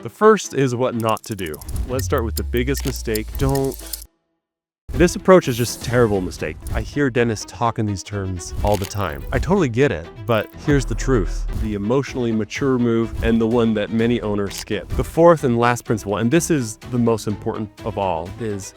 The first is what not to do. Let's start with the biggest mistake. This approach is just a terrible mistake. I hear dentists talk in these terms all the time. I totally get it, but here's the truth. The emotionally mature move and the one that many owners skip. The fourth and last principle, and this is the most important of all, is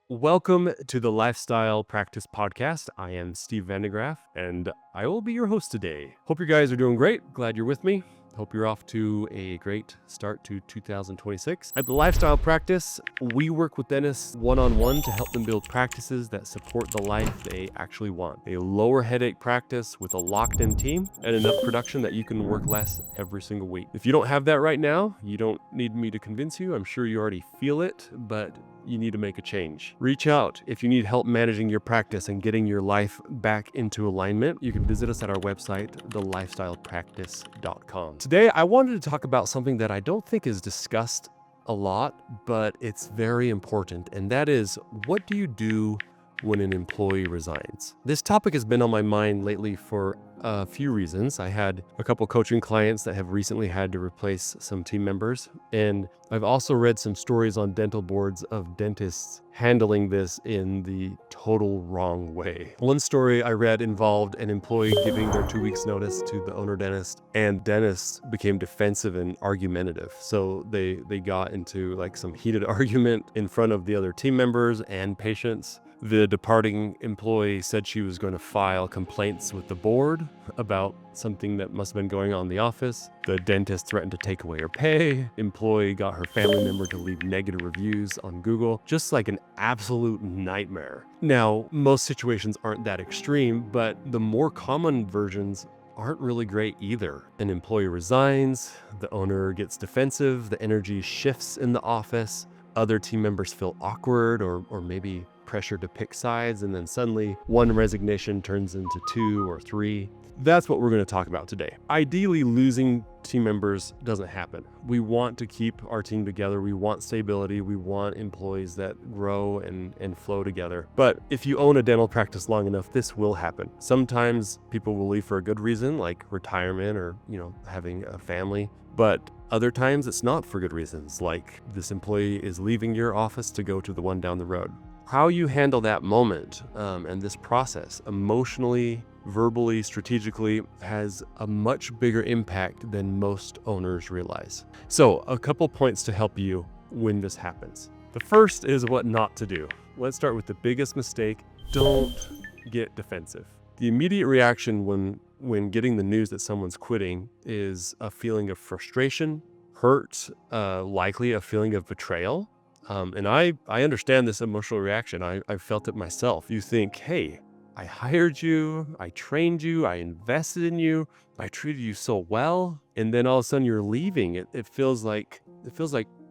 welcome to the Lifestyle Practice Podcast. I am Steve Van De Graaff, and I will be your host today. Hope you guys are doing great. Glad you're with me. Hope you're off to a great start to 2026. At the Lifestyle Practice, we work with dentists one-on-one to help them build practices that support the life they actually want. A lower headache practice with a locked-in team and enough production that you can work less every single week. If you don't have that right now, you don't need me to convince you. I'm sure you already feel it, but you need to make a change. Reach out if you need help managing your practice and getting your life back into alignment. You can visit us at our website, thelifestylepractice.com. Today, I wanted to talk about something that I don't think is discussed a lot, but it's very important, and that is, what do you do when an employee resigns? This topic has been on my mind lately for a few reasons. I had a couple coaching clients that have recently had to replace some team members, and I've also read some stories on dental boards of dentists handling this in the total wrong way. One story I read involved an employee giving their 2 weeks notice to the owner dentist, and dentists became defensive and argumentative. So they got into like some heated argument in front of the other team members and patients. The departing employee said she was going to file complaints with the board about something that must have been going on in the office. The dentist threatened to take away her pay. Employee got her family member to leave negative reviews on Google. Just like an absolute nightmare. Now, most situations aren't that extreme, but the more common versions aren't really great either. An employee resigns, the owner gets defensive, the energy shifts in the office, other team members feel awkward or maybe pressure to pick sides, and then suddenly one resignation turns into 2 or 3. That's what we're going to talk about today. Ideally, losing team members doesn't happen. We want to keep our team together. We want stability. We want employees that grow and flow together. But if you own a dental practice long enough, this will happen. Sometimes people will leave for a good reason, like retirement or, having a family. But other times it's not for good reasons, like this employee is leaving your office to go to the one down the road. How you handle that moment and this process emotionally, verbally, strategically has a much bigger impact than most owners realize. So a couple points to help you when this happens. The first is what not to do. Let's start with the biggest mistake. Don't get defensive. The immediate reaction when getting the news that someone's quitting is a feeling of frustration, hurt, likely a feeling of betrayal. And I understand this emotional reaction. I've felt it myself. You think, hey, I hired you, I trained you, I invested in you, I treated you so well, and then all of a sudden you're leaving. It feels like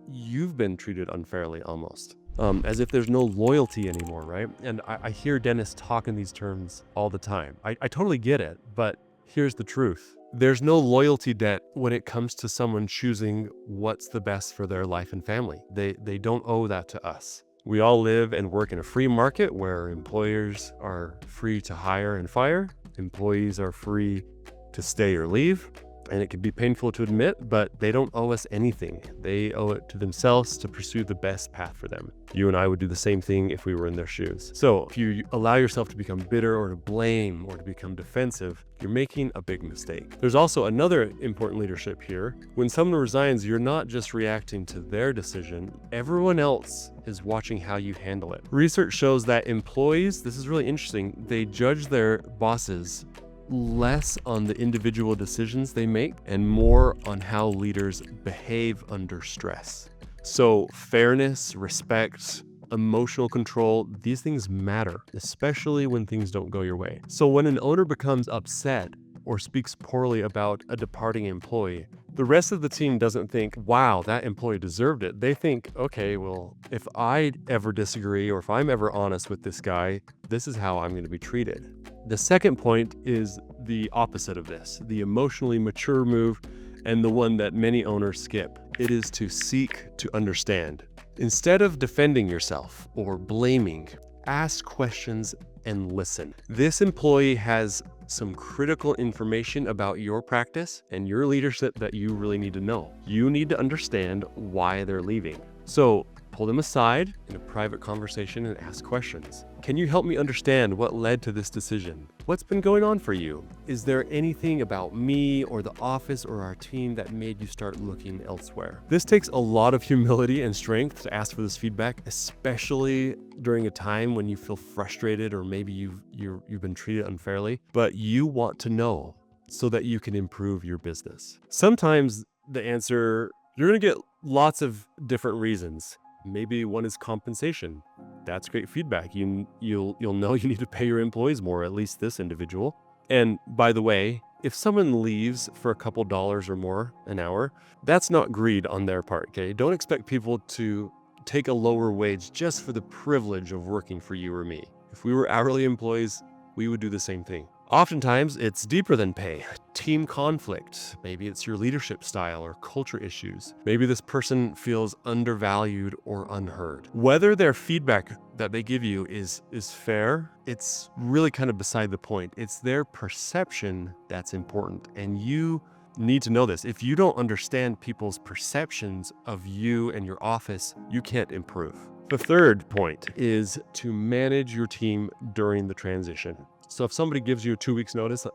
you've been treated unfairly almost. As if there's no loyalty anymore, right? And I hear dentists talk in these terms all the time. I totally get it, but here's the truth. There's no loyalty debt when it comes to someone choosing what's the best for their life and family. They don't owe that to us. We all live and work in a free market where employers are free to hire and fire. Employees are free to stay or leave. And it can be painful to admit, but they don't owe us anything. They owe it to themselves to pursue the best path for them. You and I would do the same thing if we were in their shoes. So if you allow yourself to become bitter or to blame or to become defensive, you're making a big mistake. There's also another important leadership here. When someone resigns, you're not just reacting to their decision. Everyone else is watching how you handle it. Research shows that employees, this is really interesting, they judge their bosses less on the individual decisions they make and more on how leaders behave under stress. So fairness, respect, emotional control, these things matter, especially when things don't go your way. So when an owner becomes upset or speaks poorly about a departing employee, the rest of the team doesn't think, wow, that employee deserved it. They think, okay, well, if I ever disagree or if I'm ever honest with this guy, this is how I'm going to be treated. The second point is the opposite of this, the emotionally mature move, and the one that many owners skip. It is to seek to understand. Instead of defending yourself or blaming, ask questions and listen. This employee has some critical information about your practice and your leadership that you really need to know. You need to understand why they're leaving. So pull them aside in a private conversation and ask questions. Can you help me understand what led to this decision? What's been going on for you? Is there anything about me or the office or our team that made you start looking elsewhere? This takes a lot of humility and strength to ask for this feedback, especially during a time when you feel frustrated or maybe you've been treated unfairly, but you want to know so that you can improve your business. Sometimes the answer, you're going to get lots of different reasons. Maybe one is compensation. That's great feedback. You'll know you need to pay your employees more, at least this individual. And by the way, if someone leaves for a couple dollars or more an hour, that's not greed on their part, okay? Don't expect people to take a lower wage just for the privilege of working for you or me. If we were hourly employees, we would do the same thing. Oftentimes, it's deeper than pay. Team conflict. Maybe it's your leadership style or culture issues. Maybe this person feels undervalued or unheard. Whether their feedback that they give you is fair, it's really kind of beside the point. It's their perception that's important, and you need to know this. If you don't understand people's perceptions of you and your office, you can't improve. The third point is to manage your team during the transition. So if somebody gives you a 2 weeks notice,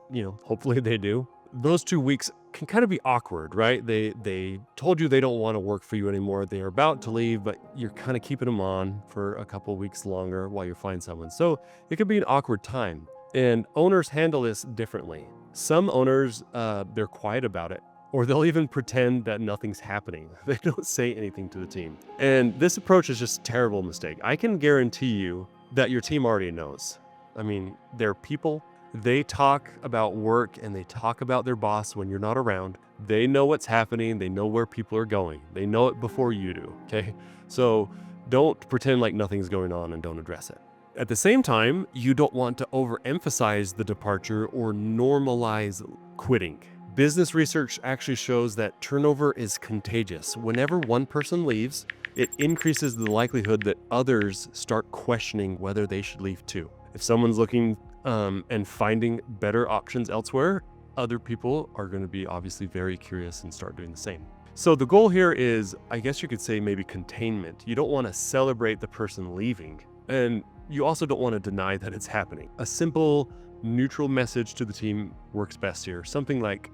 hopefully they do, those 2 weeks can kind of be awkward, right? They told you they don't want to work for you anymore. They're about to leave, but you're kind of keeping them on for a couple of weeks longer while you find someone. So it could be an awkward time. And owners handle this differently. Some owners, they're quiet about it, or they'll even pretend that nothing's happening. They don't say anything to the team. And this approach is just a terrible mistake. I can guarantee you that your team already knows. I mean, they're people. They talk about work and they talk about their boss when you're not around. They know what's happening. They know where people are going. They know it before you do, okay? So don't pretend like nothing's going on and don't address it. At the same time, you don't want to overemphasize the departure or normalize quitting. Business research actually shows that turnover is contagious. Whenever one person leaves, it increases the likelihood that others start questioning whether they should leave too. If someone's looking and finding better options elsewhere, other people are going to be obviously very curious and start doing the same. So the goal here is, I guess you could say maybe containment. You don't want to celebrate the person leaving, and you also don't want to deny that it's happening. A simple, neutral message to the team works best here. Something like,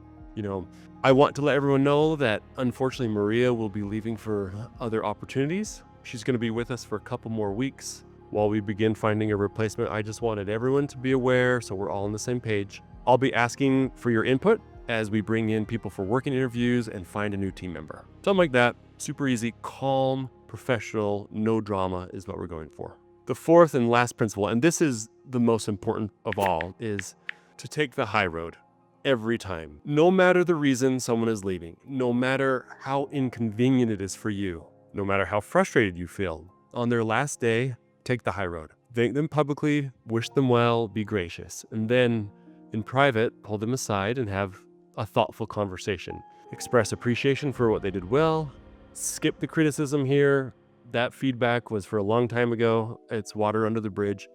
I want to let everyone know that unfortunately Maria will be leaving for other opportunities. She's going to be with us for a couple more weeks while we begin finding a replacement. I just wanted everyone to be aware so we're all on the same page. I'll be asking for your input as we bring in people for working interviews and find a new team member. Something like that. Super easy, calm, professional, no drama is what we're going for. The fourth and last principle, and this is the most important of all, is to take the high road every time. No matter the reason someone is leaving, no matter how inconvenient it is for you, no matter how frustrated you feel, on their last day, take the high road. Thank them publicly, wish them well, be gracious, and then in private, pull them aside and have a thoughtful conversation. Express appreciation for what they did well. Skip the criticism here. That feedback was for a long time ago. It's water under the bridge.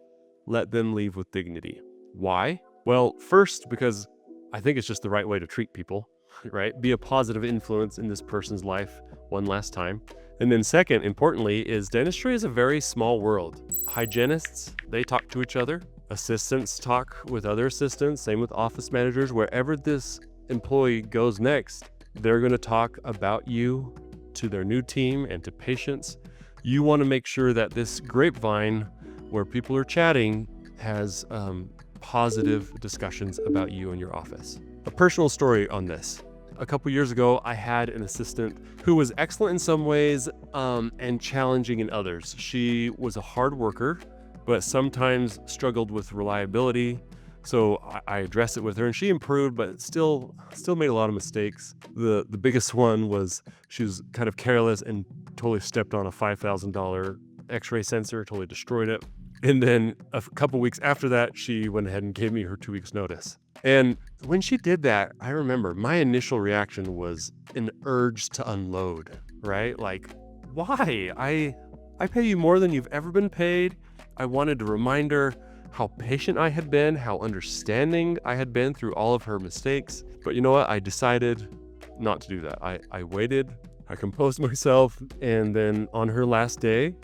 Let them leave with dignity. Why? Well, first, because I think it's just the right way to treat people, right? Be a positive influence in this person's life one last time. And then second, importantly, is dentistry is a very small world. Hygienists, they talk to each other. Assistants talk with other assistants. Same with office managers. Wherever this employee goes next, they're going to talk about you to their new team and to patients. You want to make sure that this grapevine where people are chatting has positive discussions about you and your office. A personal story on this. A couple years ago, I had an assistant who was excellent in some ways and challenging in others. She was a hard worker, but sometimes struggled with reliability. So I addressed it with her and she improved, but still made a lot of mistakes. The biggest one was she was kind of careless and totally stepped on a $5,000 x-ray sensor, totally destroyed it. And then a couple weeks after that, she went ahead and gave me her 2 weeks notice. And when she did that, I remember my initial reaction was an urge to unload, right? Like, why? I pay you more than you've ever been paid. I wanted to remind her how patient I had been, how understanding I had been through all of her mistakes. But you know what? I decided not to do that. I waited, I composed myself, and then on her last day,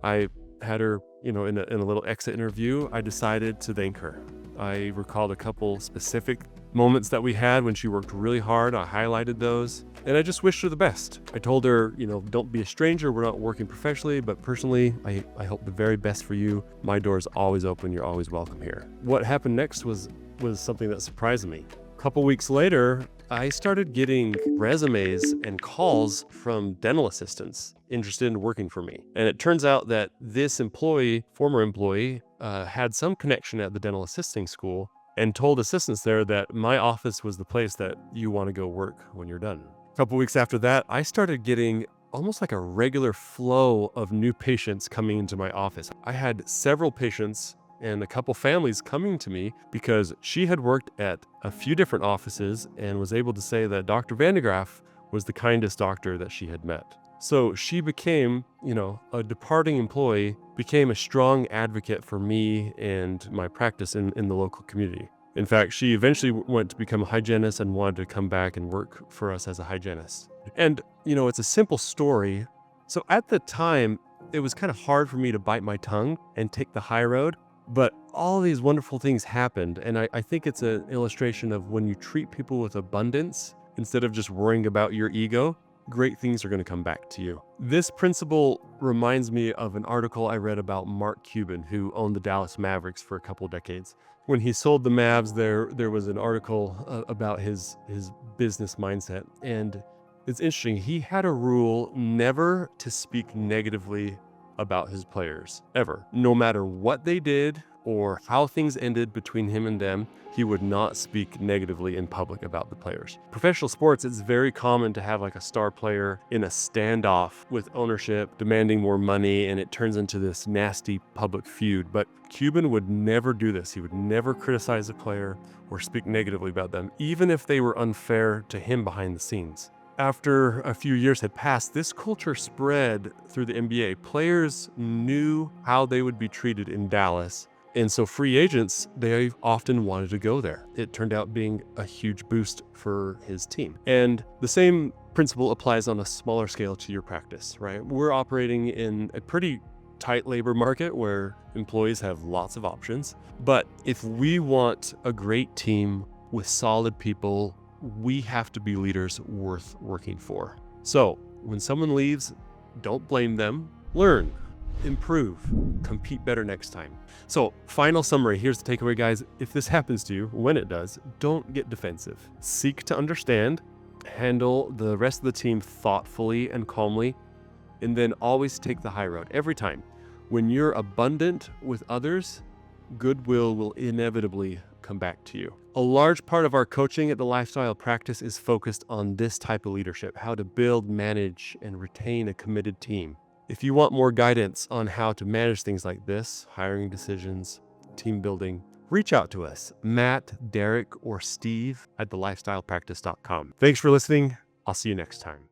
I had her, in a little exit interview, I decided to thank her. I recalled a couple specific moments that we had when she worked really hard. I highlighted those, and I just wished her the best. I told her, don't be a stranger. We're not working professionally, but personally, I hope the very best for you. My door is always open. You're always welcome here. What happened next was something that surprised me. A couple weeks later, I started getting resumes and calls from dental assistants interested in working for me. And it turns out that this former employee, had some connection at the dental assisting school and told assistants there that my office was the place that you want to go work when you're done. A couple weeks after that, I started getting almost like a regular flow of new patients coming into my office. I had several patients and a couple families coming to me because she had worked at a few different offices and was able to say that Dr. Van De Graaff was the kindest doctor that she had met. So she became, a departing employee, became a strong advocate for me and my practice in the local community. In fact, she eventually went to become a hygienist and wanted to come back and work for us as a hygienist. And, it's a simple story. So at the time, it was kind of hard for me to bite my tongue and take the high road. But all these wonderful things happened, and I think it's an illustration of when you treat people with abundance, instead of just worrying about your ego, great things are going to come back to you. This principle reminds me of an article I read about Mark Cuban, who owned the Dallas Mavericks for a couple decades. When he sold the Mavs, there was an article about his business mindset, and it's interesting. He had a rule never to speak negatively about his players, ever. No matter what they did or how things ended between him and them, he would not speak negatively in public about the players. Professional sports, it's very common to have like a star player in a standoff with ownership, demanding more money, and it turns into this nasty public feud. But Cuban would never do this. He would never criticize a player or speak negatively about them, even if they were unfair to him behind the scenes. After a few years had passed, this culture spread through the NBA. Players knew how they would be treated in Dallas, and so free agents, they often wanted to go there. It turned out being a huge boost for his team. And the same principle applies on a smaller scale to your practice, right? We're operating in a pretty tight labor market where employees have lots of options. But if we want a great team with solid people, we have to be leaders worth working for. So when someone leaves, don't blame them. Learn, improve, compete better next time. So final summary, here's the takeaway, guys. If this happens to you, when it does, don't get defensive. Seek to understand, handle the rest of the team thoughtfully and calmly, and then always take the high road every time. When you're abundant with others, goodwill will inevitably come back to you. A large part of our coaching at the Lifestyle Practice is focused on this type of leadership, how to build, manage, and retain a committed team. If you want more guidance on how to manage things like this, hiring decisions, team building, reach out to us, Matt, Derek, or Steve at thelifestylepractice.com. Thanks for listening. I'll see you next time.